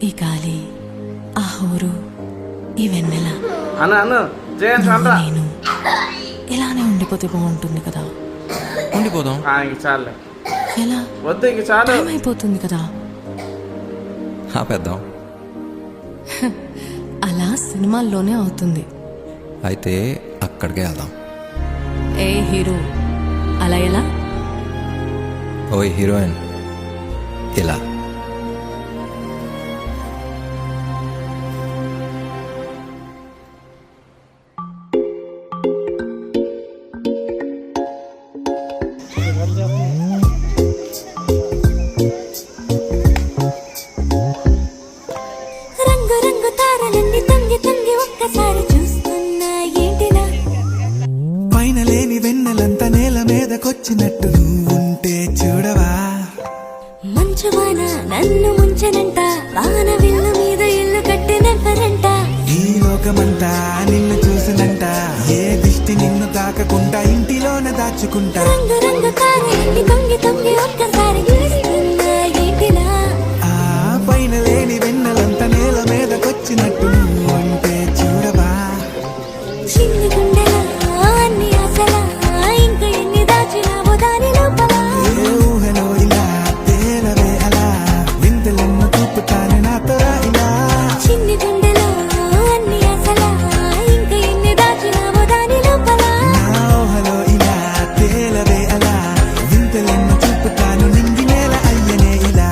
ఈ గాలి, ఆ హోరు, ఈ వెన్నెల, నేను ఇలానే ఉండిపోతే బాగుంటుంది కదా. ఉండిపోదాం. చాలే ఎలా వద్దు, ఇంక చాలు. టైం అయిపోతుంది కదా. ఆపేద్దాం. అలా సినిమాల్లోనే అవుతుంది. అయితే అక్కడికే వెళ్దాం. ఏ హీరో అలా ఎలా? ఓయ్ హీరోయిన్ ఇలా. రంగు రంగు తారలన్నీ తొంగి తొంగి ఒక్కసారి చూస్తున్నా ఏంటిలా? పైన లేని వెన్నెలంతా నేల మీదకొచ్చినట్టు నువ్వుంటే చూడవా? మంచువాన నన్ను ముంచనంట, వాన విల్లు మీద ఇల్లు కట్టినెవ్వరంట. ఈ లోకమంతా నిన్ను చూసినంట, ఏ దిష్టి నిన్ను తాకకుండా ఇంటిలోన దాచుకుంటా. రంగు రంగు తారలన్నీ తొంగి తొంగి ఒక్కసారి చూస్తున్నా ఏంటిలా? ఆ పైన లేని వెన్నెలంతా నేల మీదకొచ్చినట్టు నువ్వుంటే చూడవా? చిన్ని గుండెలా అన్ని ఆశలా, ఇంకా ఎన్ని దాచినావో దాని లోపల. ఏ ఊహలో ఇలా తేలవే అలా, వింతలెన్నో చూపుతానే నాతో రా ఇలా. చిన్ని గుండెలో అన్ని ఆశలా, ఇంకా ఎన్ని దాచినావో దాని లోపల. నా ఊహలో ఇలా తేలవే అలా, వింతలెన్నో చూపుతాను నింగి నేల అయ్యనే ఇలా.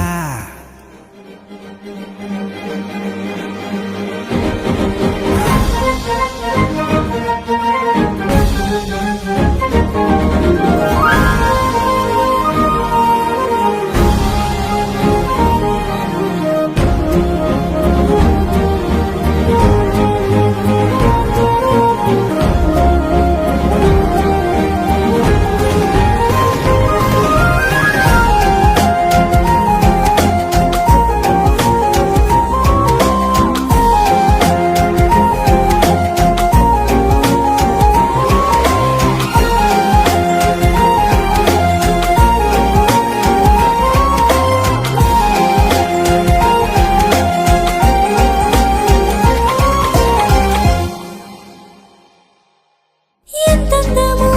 ఎంతందమో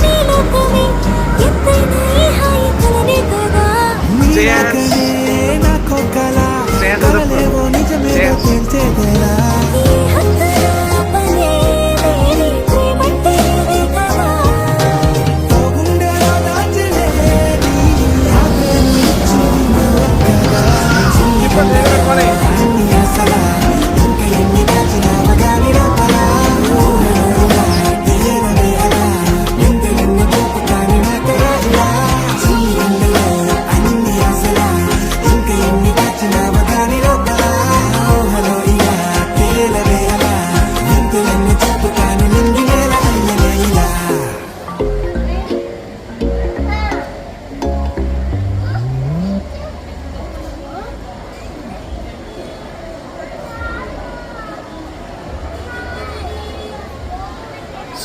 నీ లోకమే, ఎంతైనా ఈ హాయి కలనే కదా. నీలాగనే నాకో కల, కలలేవో నిజమేదో తేల్చేదేలా. ఈ హద్దుల పనే లేని ప్రేమంటే ఇదే కదా. ఓ గుండెలో దాచలే నీ ఆకలి చూడు కదా. అన్ని అసలా, ఇంకా ఎన్ని దాచినావ గాలి లోపల. ఊహలో ఇలా తేలవే అలా, వింతలెన్నో చూపుతానే నాతో రా ఇలా. చిన్ని గుండెలో అన్ని అసలా, ఇంకా ఎన్ని దాచినావ గాలి లోపల. ఊహలో ఇలా తేలవే అలా, వింతలెన్నో చూపుతాను నింగి నేల అయ్యనే ఇలా.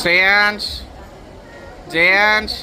శ్రేయాంష్, జయాంష్,